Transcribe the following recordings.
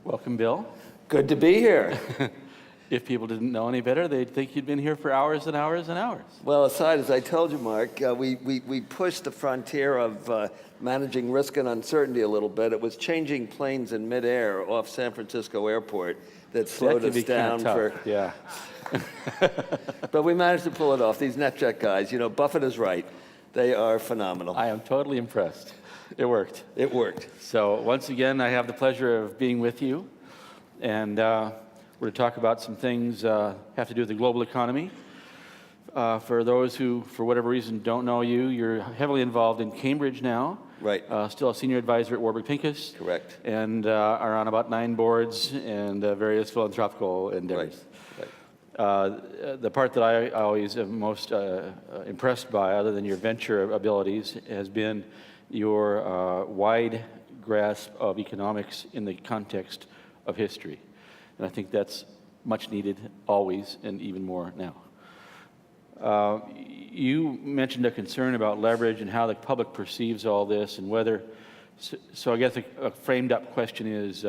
Welcome, Bill. Good to be here. If people didn't know any better, they'd think you'd been here for hours and hours and hours. Well, aside, as I told you, Mark, we pushed the frontier of managing risk and uncertainty a little bit. It was changing planes in midair off San Francisco Airport that slowed us down for. Yeah. But we managed to pull it off. These NetJet guys, Buffett is right. They are phenomenal. I am totally impressed. It worked. It worked. So once again, I have the pleasure of being with you, and we're going to talk about some things have to do with the global economy. For those who, for whatever reason, don't know you, you're heavily involved in Cambridge now. Right. Still a senior advisor at Warburg Pincus. Correct. And are on about 9 boards and various philanthropical endeavors. Right. The part that I always am most impressed by, other than your venture abilities, has been your wide grasp of economics in the context of history. And I think that's much needed always, and even more now. You mentioned a concern about leverage and how the public perceives all this, and whether, so I guess a framed up question is,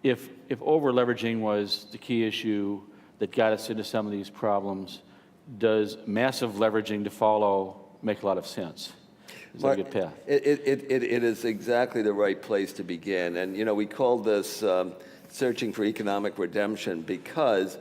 if over-leveraging was the key issue that got us into some of these problems, does massive leveraging to follow make a lot of sense? Is that a good path? It is exactly the right place to begin. And, we call this searching for economic redemption because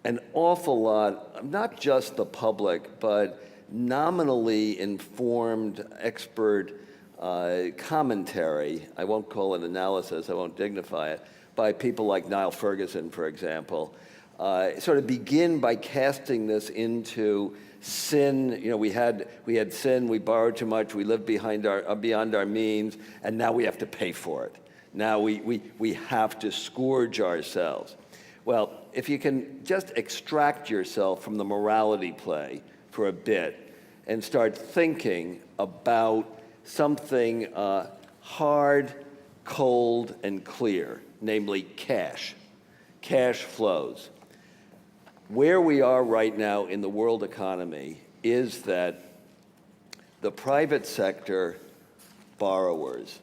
an awful lot, not just the public, but nominally informed expert commentary, I won't call it analysis, I won't dignify it, by people like Niall Ferguson, for example, sort of begin by casting this into sin. We had sin, we borrowed too much, we lived beyond our means, and now we have to pay for it. Now we have to scourge ourselves. Well, if you can just extract yourself from the morality play for a bit and start thinking about something hard, cold, and clear, namely cash flows. Where we are right now in the world economy is that the private sector borrowers,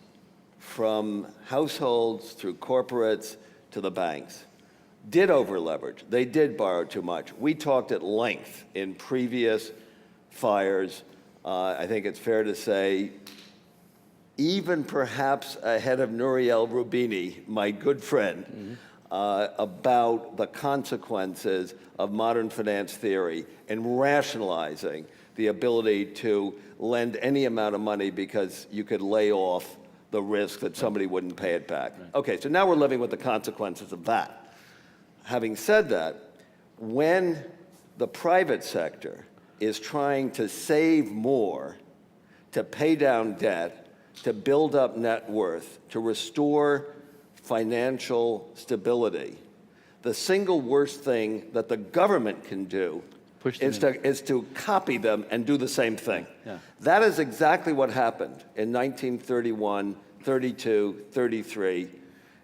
from households through corporates to the banks, did over-leverage. They did borrow too much. We talked at length in previous FiRes. I think it's fair to say, even perhaps ahead of Nouriel Roubini, my good friend, about the consequences of modern finance theory and rationalizing the ability to lend any amount of money because you could lay off the risk that somebody wouldn't pay it back. Right. Okay, so now we're living with the consequences of that. Having said that, when the private sector is trying to save more, to pay down debt, to build up net worth, to restore financial stability, the single worst thing that the government can do is to copy them and do the same thing. Yeah. That is exactly what happened in 1931, 32, 33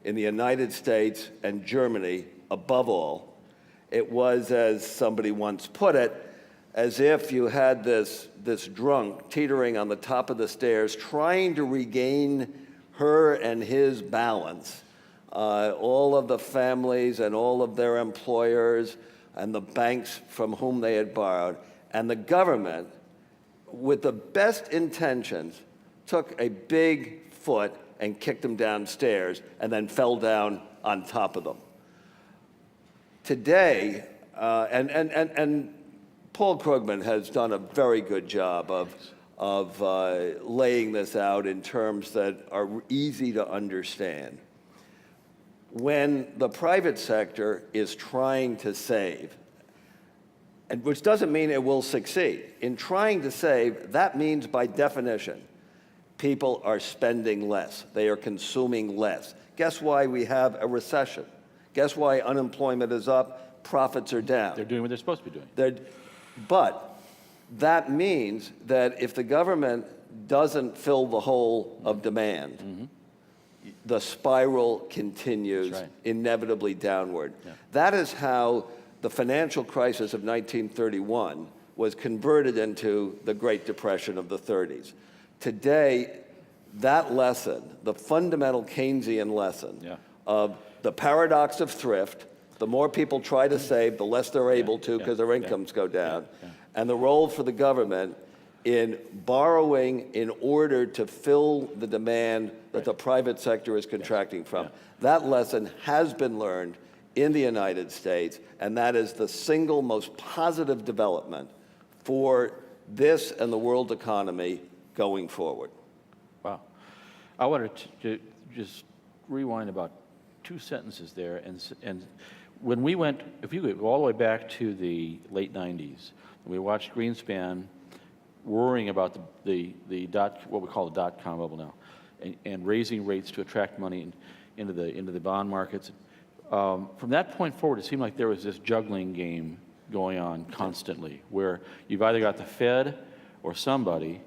in the United States and Germany, above all. It was, as somebody once put it, as if you had this drunk teetering on the top of the stairs, trying to regain her and his balance. All of the families and all of their employers and the banks from whom they had borrowed, and the government, with the best intentions, took a big foot and kicked them downstairs and then fell down on top of them. Today, and Paul Krugman has done a very good job of laying this out in terms that are easy to understand. When the private sector is trying to save, and which doesn't mean it will succeed, in trying to save, that means by definition, people are spending less. They are consuming less. Guess why we have a recession? Guess why unemployment is up, profits are down? They're doing what they're supposed to be doing. But that means that if the government doesn't fill the hole of demand, the spiral continues inevitably downward. Yeah. That is how the financial crisis of 1931 was converted into the Great Depression of the 30s. Today, that lesson, the fundamental Keynesian lesson of the paradox of thrift, the more people try to save, the less they're able to because their incomes go down, and the role for the government in borrowing in order to fill the demand that the private sector is contracting from. That lesson has been learned in the United States, and that is the single most positive development for this and the world economy going forward. Wow. I wanted to just rewind about 2 sentences there. And when we went, if you go all the way back to the late 90s, we watched Greenspan worrying about what we call the dot-com bubble now, and raising rates to attract money into the bond markets. From that point forward, it seemed like there was this juggling game going on constantly, where you've either got the Fed or somebody,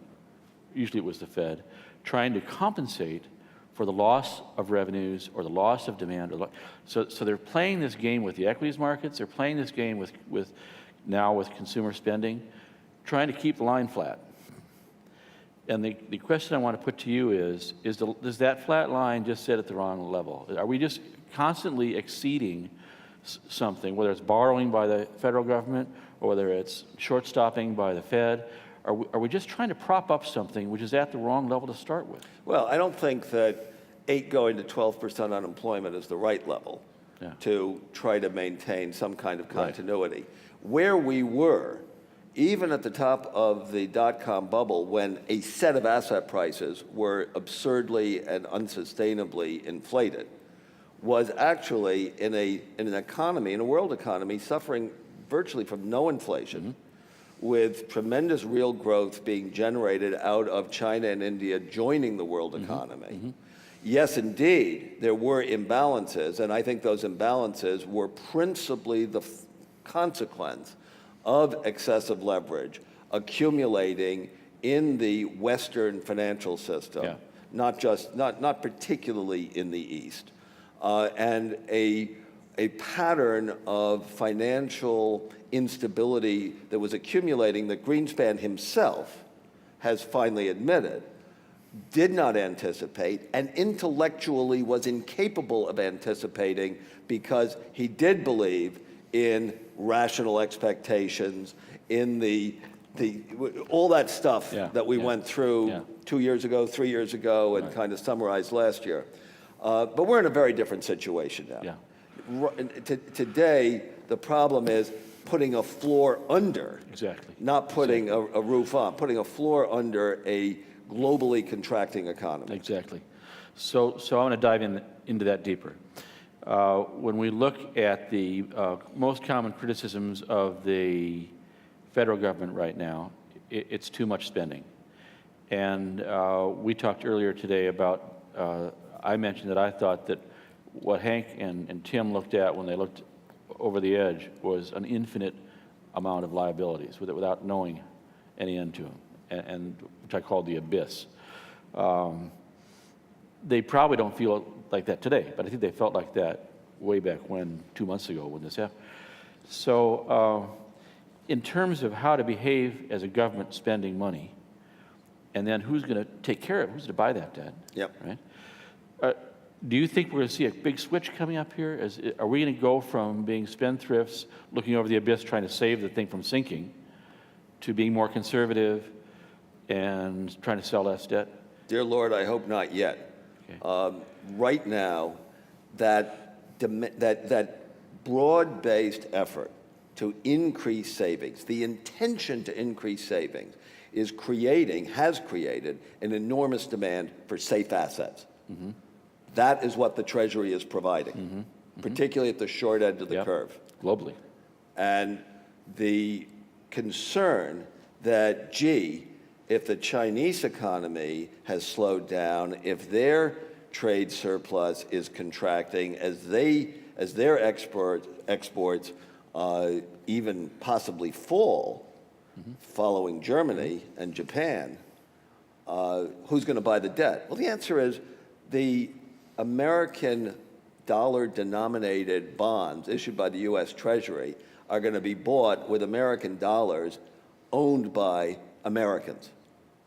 usually it was the Fed, trying to compensate for the loss of revenues or the loss of demand. So they're playing this game with the equities markets. They're playing this game with consumer spending, trying to keep the line flat. And the question I want to put to you is does that flat line just sit at the wrong level? Are we just constantly exceeding something, whether it's borrowing by the federal government or whether it's short stopping by the Fed? Are we just trying to prop up something which is at the wrong level to start with? Well, I don't think that 8 going to 12% unemployment is the right level to try to maintain some kind of continuity. Right. Where we were, even at the top of the dot-com bubble, when a set of asset prices were absurdly and unsustainably inflated, was actually in an economy, in a world economy, suffering virtually from no inflation, with tremendous real growth being generated out of China and India joining the world economy. Yes, indeed, there were imbalances, and I think those imbalances were principally the consequence of excessive leverage accumulating in the Western financial system, not particularly in the East, and a pattern of financial instability that was accumulating that Greenspan himself has finally admitted, did not anticipate, and intellectually was incapable of anticipating because he did believe in rational expectations, in all that stuff that we went through 2 years ago, 3 years ago, and kind of summarized last year. But we're in a very different situation now. Today, the problem is putting a floor under, not putting a roof on, putting a floor under a globally contracting economy. Exactly. So I want to dive into that deeper. When we look at the most common criticisms of the federal government right now, it's too much spending. And we talked earlier today about, I mentioned that I thought that what Hank and Tim looked at when they looked over the edge was an infinite amount of liabilities without knowing any end to them, and which I called the abyss. They probably don't feel like that today, but I think they felt like that way back when, 2 months ago, when this happened. So in terms of how to behave as a government spending money, and then who's going to take care of it, who's going to buy that debt? Right? Do you think we're going to see a big switch coming up here? Are we going to go from being spendthrifts, looking over the abyss, trying to save the thing from sinking, to being more conservative and trying to sell less debt? Dear Lord, I hope not yet. Okay. Right now, that broad-based effort to increase savings, the intention to increase savings, has created an enormous demand for safe assets. That is what the Treasury is providing, particularly at the short end of the curve. Globally. And the concern that, if the Chinese economy has slowed down, if their trade surplus is contracting, as their exports even possibly fall, following Germany and Japan, who's going to buy the debt? Well, the answer is the American dollar-denominated bonds issued by the U.S. Treasury are going to be bought with American dollars owned by Americans.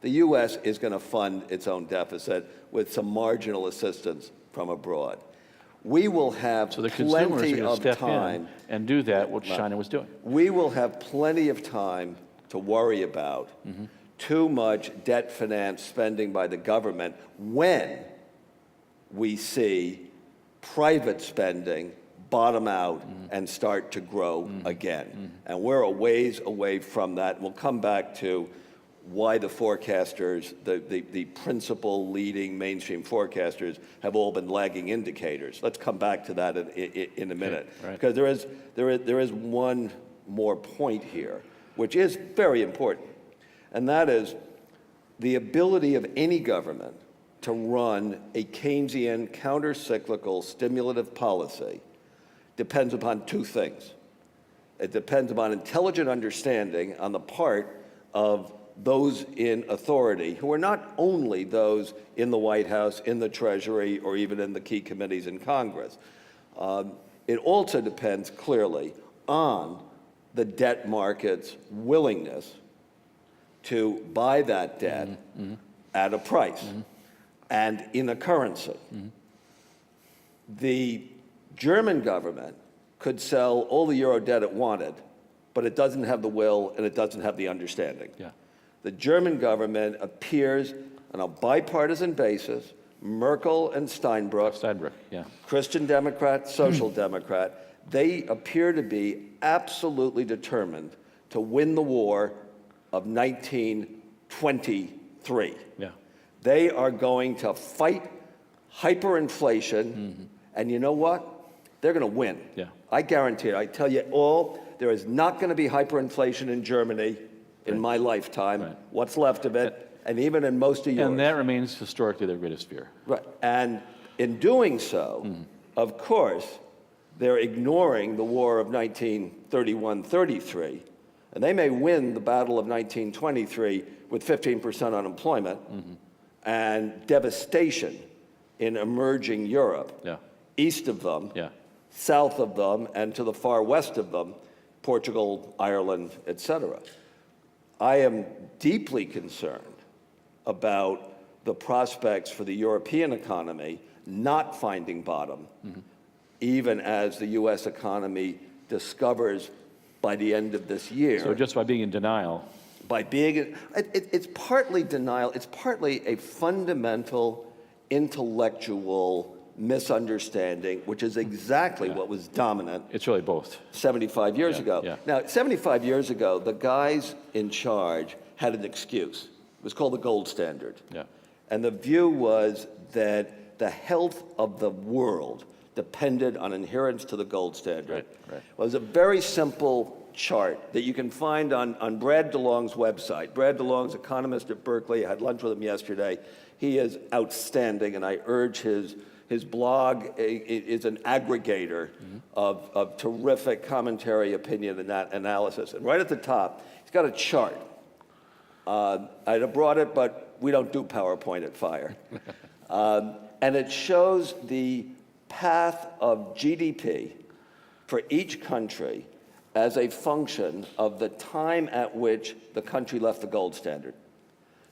The U.S. is going to fund its own deficit with some marginal assistance from abroad. We will have So the consumers are plenty going to of step time. in and do that, what China was doing. We will have plenty of time to worry about too much debt finance spending by the government when we see private spending bottom out and start to grow again. And we're a ways away from that. We'll come back to why the forecasters, the principal leading mainstream forecasters, have all been lagging indicators. Let's come back to that in a minute. Okay, right. Because there is one more point here, which is very important, and that is the ability of any government to run a Keynesian counter-cyclical stimulative policy depends upon two things. It depends upon intelligent understanding on the part of those in authority, who are not only those in the White House, in the Treasury, or even in the key committees in Congress. It also depends clearly on the debt market's willingness to buy that debt at a price and in a currency. The German government could sell all the euro debt it wanted, but it doesn't have the will and it doesn't have the understanding. Yeah. The German government appears on a bipartisan basis, Merkel and Steinbrück, yeah. Christian Democrat, Social Democrat, they appear to be absolutely determined to win the war of 1923. Yeah. They are going to fight hyperinflation, and you know what? They're going to win. Yeah. I guarantee it. I tell you all, there is not going to be hyperinflation in Germany in my lifetime, Right. what's left of it, and even in most of yours. And that remains historically their greatest fear. Right. And in doing so, of course, they're ignoring the war of 1931-33, and they may win the battle of 1923 with 15% unemployment and devastation in emerging Europe, Yeah. east of them, Yeah. south of them, and to the far west of them, Portugal, Ireland, etc. I am deeply concerned about the prospects for the European economy not finding bottom, even as the U.S. economy discovers by the end of this year. So just by being in denial. By being, it's partly denial, it's partly a fundamental intellectual misunderstanding, which is exactly what was dominant It's really both. 75 years ago. yeah. Now, 75 years ago, the guys in charge had an excuse. It was called the gold standard. Yeah. And the view was that the health of the world depended on adherence to the gold standard. Right, right. Well, it was a very simple chart that you can find on Brad DeLong's website. Brad DeLong's economist at Berkeley. I had lunch with him yesterday. He is outstanding, and I urge his blog is an aggregator of terrific commentary, opinion, and that analysis. And right at the top, he's got a chart. I'd have brought it, but we don't do PowerPoint at FiRe. And it shows the path of GDP for each country as a function of the time at which the country left the gold standard.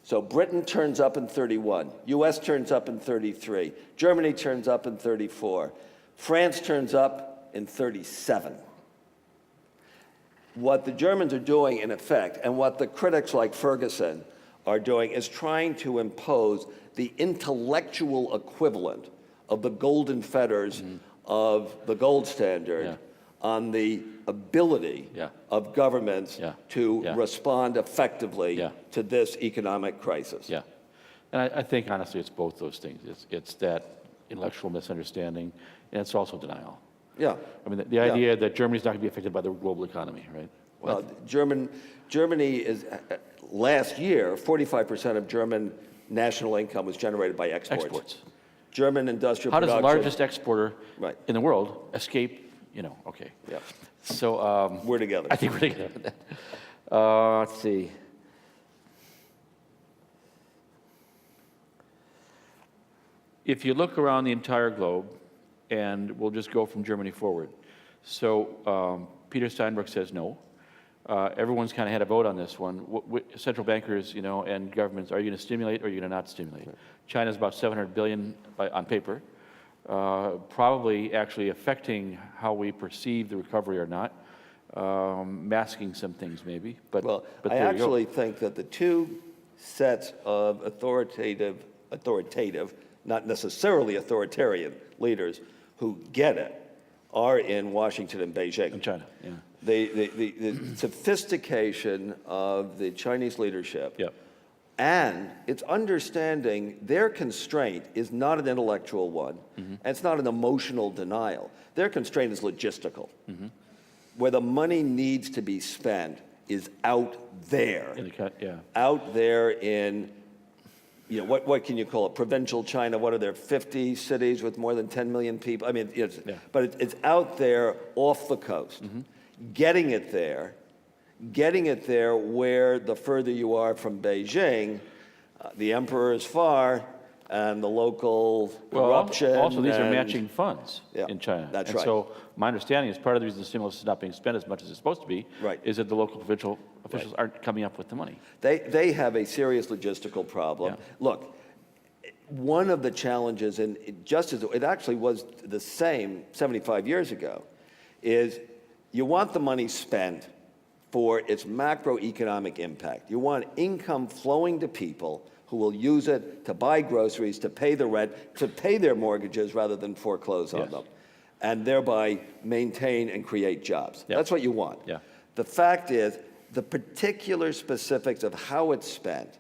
So Britain turns up in 31, US turns up in 33, Germany turns up in 34, France turns up in 37. What the Germans are doing, in effect, and what the critics like Ferguson are doing, is trying to impose the intellectual equivalent of the golden fetters of the gold standard on the ability of governments to respond effectively to this economic crisis. Yeah. And I think, honestly, it's both those things. It's that intellectual misunderstanding, and it's also denial. Yeah. I mean, the idea that Germany's not going to be affected by the global economy, right? Well, Germany is, last year, 45% of German national income was generated by exports. German industrial How does production. the largest exporter in the world escape, okay. Yeah. So we're together. I think we're together. Let's see. If you look around the entire globe, and we'll just go from Germany forward. So Peter Steinbrück says no. everyone's kind of had a vote on this one. Central bankers, and governments, are you going to stimulate or are you going to not stimulate? Right. China's about 700 billion on paper, probably actually affecting how we perceive the recovery or not, masking some things maybe. But I actually think that the two sets of authoritative, not necessarily authoritarian leaders who get it are in Washington and Beijing. In China, yeah. The sophistication of the Chinese leadership, yep. And its understanding their constraint is not an intellectual one, and it's not an emotional denial. Their constraint is logistical. Where the money needs to be spent is out there. Out there in, what can you call it? Provincial China. What are there? 50 cities with more than 10 million people. I mean, but it's out there off the coast. Getting it there where the further you are from Beijing, the emperor is far, and the local corruption. Also, these are matching funds in China. That's right. So my understanding is part of the reason the stimulus is not being spent as much as it's supposed to be is that the local provincial officials aren't coming up with the money. They have a serious logistical problem. Yeah. Look, one of the challenges, and just as it actually was the same 75 years ago, is you want the money spent for its macroeconomic impact. You want income flowing to people who will use it to buy groceries, to pay the rent, to pay their mortgages rather than foreclose on them, and thereby maintain and create jobs. That's what you want. The fact is, the particular specifics of how it's spent,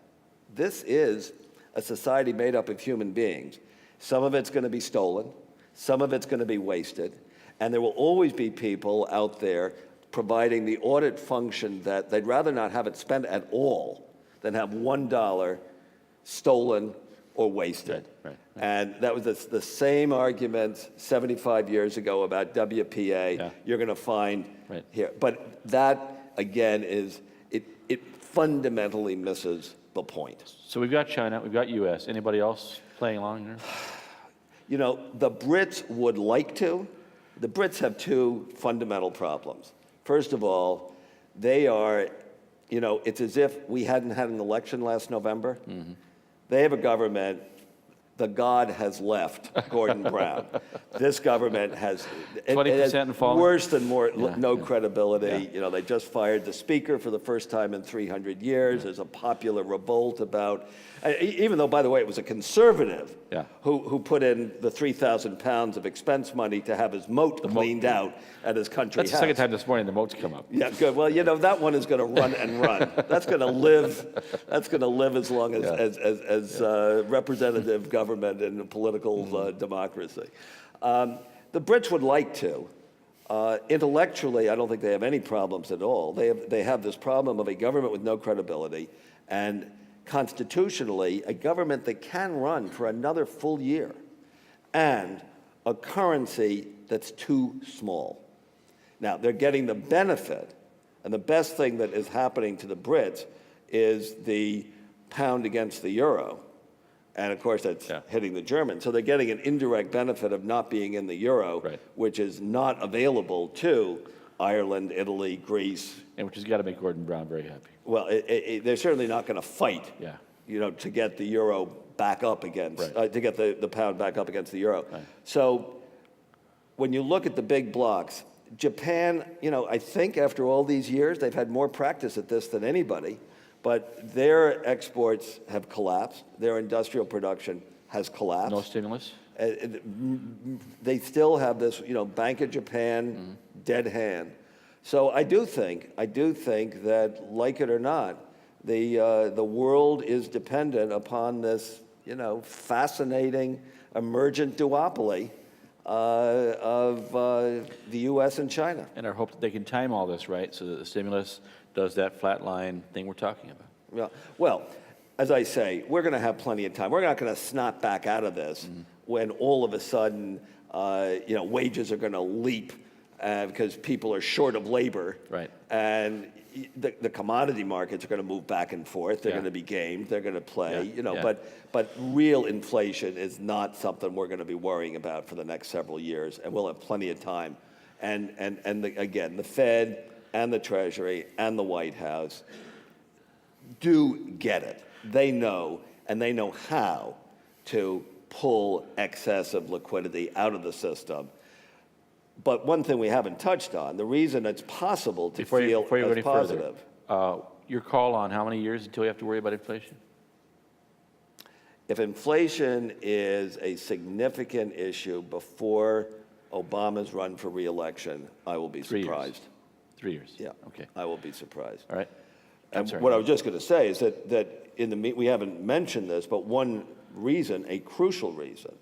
this is a society made up of human beings. Some of it's going to be stolen, some of it's going to be wasted, and there will always be people out there providing the audit function that they'd rather not have it spent at all than have $1 stolen or wasted. Right. And that was the same argument 75 years ago about WPA. You're going to find here. But that, again, it fundamentally misses the point. So we've got China, we've got U.S. Anybody else playing along here? The Brits would like to. The Brits have two fundamental problems. First of all, they are, it's as if we hadn't had an election last November. They have a government, the god has left, Gordon Brown. This government has 20% worse than no credibility. They just fired the speaker for the first time in 300 years. There's a popular revolt about, even though, by the way, it was a conservative who put in the 3,000 pounds of expense money to have his moat cleaned out at his country house. That's the second time this morning the moat's come up. Yeah, good. Well, that one is going to run and run. That's going to live. That's going to live as long as representative government and political democracy. The Brits would like to. Intellectually, I don't think they have any problems at all. They have this problem of a government with no credibility, and constitutionally, a government that can run for another full year, and a currency that's too small. Now, they're getting the benefit, and the best thing that is happening to the Brits is the pound against the euro. And of course, that's hitting the Germans. So they're getting an indirect benefit of not being in the euro, which is not available to Ireland, Italy, Greece. And which has got to make Gordon Brown very happy. Well, they're certainly not going to fight, to get the euro back up against, to get the pound back up against the euro. So when you look at the big blocks, Japan, I think after all these years, they've had more practice at this than anybody. But their exports have collapsed. Their industrial production has collapsed. No stimulus? They still have this, Bank of Japan, dead hand. So I do think that, like it or not, the world is dependent upon this, fascinating emergent duopoly of the U.S. and China. And our hope that they can time all this right so that the stimulus does that flat line thing we're talking about. Well, as I say, we're going to have plenty of time. We're not going to snap back out of this when all of a sudden, wages are going to leap because people are short of labor. And the commodity markets are going to move back and forth. They're going to be gamed. They're going to play. But real inflation is not something we're going to be worrying about for the next several years, and we'll have plenty of time. And again, the Fed and the Treasury and the White House do get it. They know, and they know how to pull excessive liquidity out of the system. But one thing we haven't touched on, the reason it's possible to feel before you go as any positive. further, your call on how many years until you have to worry about inflation? If inflation is a significant issue before Obama's run for re-election, I will be 3 years. surprised. 3 years. Yeah. Okay. I will be surprised. All right. And sorry. what I was just going to say is that we haven't mentioned this, but one reason, a crucial reason,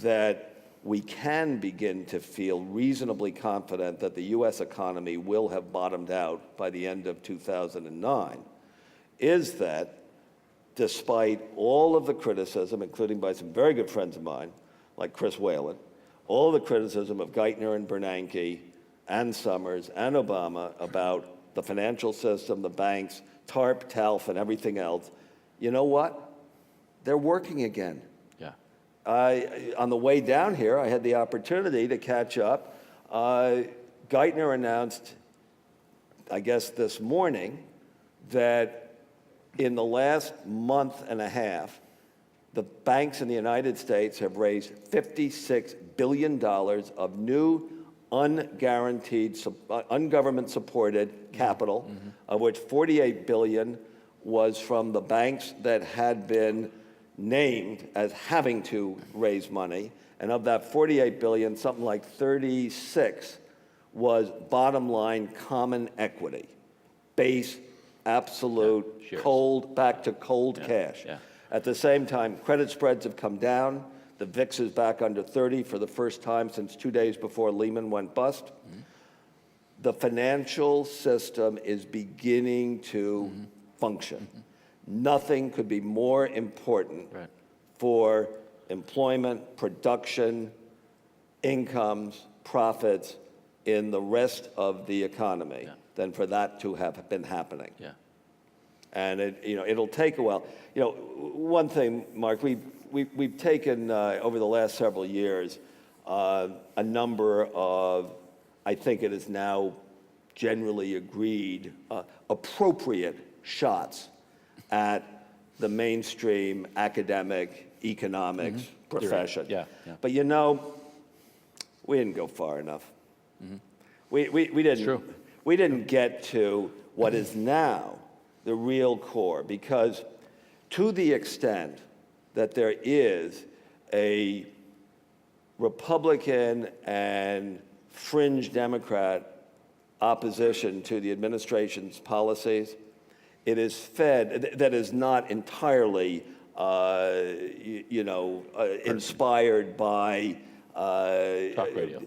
that we can begin to feel reasonably confident that the U.S. economy will have bottomed out by the end of 2009 is that despite all of the criticism, including by some very good friends of mine, like Chris Whalen, all the criticism of Geithner and Bernanke and Summers and Obama about the financial system, the banks, TARP, TALF, and everything else, you know what? They're working again. Yeah. On the way down here, I had the opportunity to catch up. Geithner announced, I guess this morning, that in the last month and a half, the banks in the United States have raised $56 billion of new unguaranteed, ungovernment-supported capital, of which $48 billion was from the banks that had been named as having to raise money, and of that $48 billion, something like 36 was bottom line common equity, base, absolute, cold, back to cold cash. Yeah. At the same time, credit spreads have come down. The VIX is back under 30 for the first time since 2 days before Lehman went bust. The financial system is beginning to function. Nothing could be more important for employment, production, incomes, profits in the rest of the economy than for that to have been happening. Yeah. And it'll take a while. One thing, Mark, we've taken over the last several years a number of, I think it is now generally agreed, appropriate shots at the mainstream academic economics profession. Yeah. But we didn't go far enough. We didn't. True. We didn't get to what is now the real core, because to the extent that there is a Republican and fringe Democrat opposition to the administration's policies, it is fed, that is not entirely, inspired by Talk radio.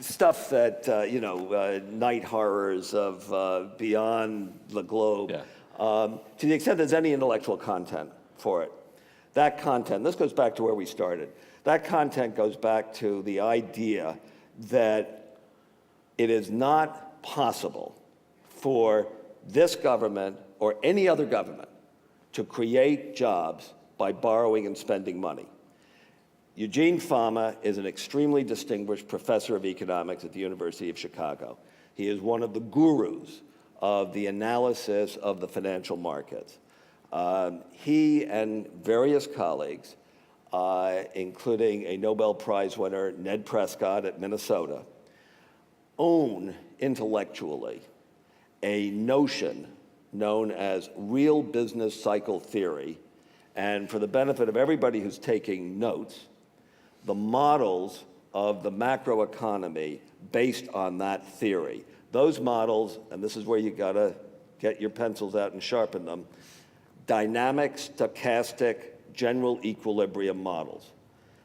Stuff that, night horrors of beyond the globe. Yeah. To the extent there's any intellectual content for it, that content, this goes back to where we started, that content goes back to the idea that it is not possible for this government or any other government to create jobs by borrowing and spending money. Eugene Fama is an extremely distinguished professor of economics at the University of Chicago. He is one of the gurus of the analysis of the financial markets. He and various colleagues, including a Nobel Prize winner, Ned Prescott at Minnesota, own intellectually a notion known as real business cycle theory. And for the benefit of everybody who's taking notes, the models of the macroeconomy based on that theory. Those models, and this is where you gotta get your pencils out and sharpen them, dynamic, stochastic, general equilibrium models.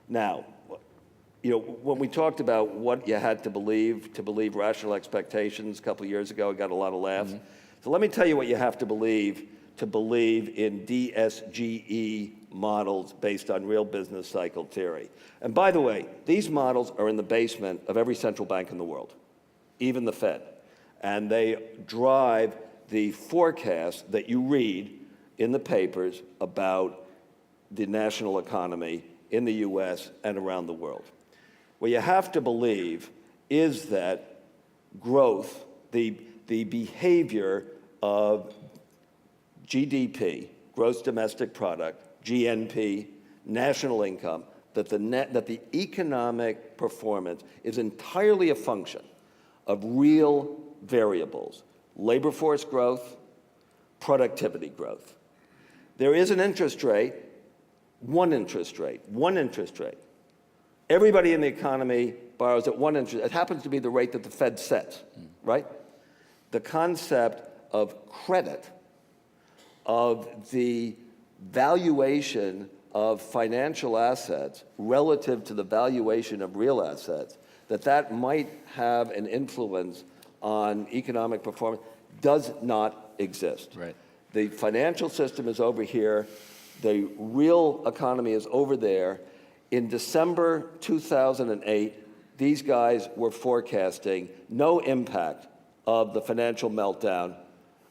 Now, when we talked about what you had to believe rational expectations a couple of years ago, I got a lot of laughs. So let me tell you what you have to believe in DSGE models based on real business cycle theory. And by the way, these models are in the basement of every central bank in the world, even the Fed. And they drive the forecast that you read in the papers about the national economy in the US and around the world. What you have to believe is that growth, the behavior of GDP, gross domestic product, GNP, national income, that the economic performance is entirely a function of real variables: labor force growth, productivity growth. There is an interest rate, one interest rate. Everybody in the economy borrows at one interest. It happens to be the rate that the Fed sets, right? The concept of credit, of the valuation of financial assets relative to the valuation of real assets, that might have an influence on economic performance, does not exist. Right. The financial system is over here. The real economy is over there. In December 2008, these guys were forecasting no impact of the financial meltdown.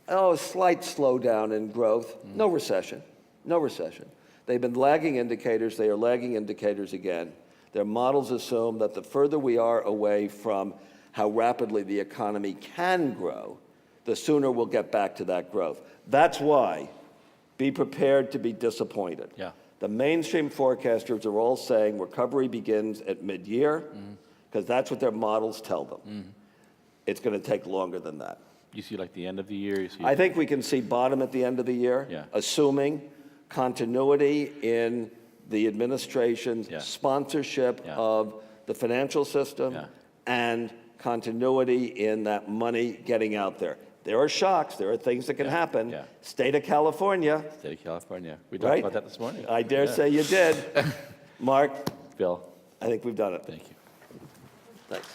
Oh, a slight slowdown in growth. No recession. They've been lagging indicators. They are lagging indicators again. Their models assume that the further we are away from how rapidly the economy can grow, the sooner we'll get back to that growth. That's why be prepared to be disappointed. Yeah. The mainstream forecasters are all saying recovery begins at mid-year, because that's what their models tell them. It's going to take longer than that. You see like the end of the year? You see I think we can see bottom at the end of the year, assuming continuity in the administration's sponsorship of the financial system and continuity in that money getting out there. There are shocks. There are things that can happen. State of California. We talked about that this morning. I dare say you did. Mark, Bill. I think we've done it. Thank you. Thanks.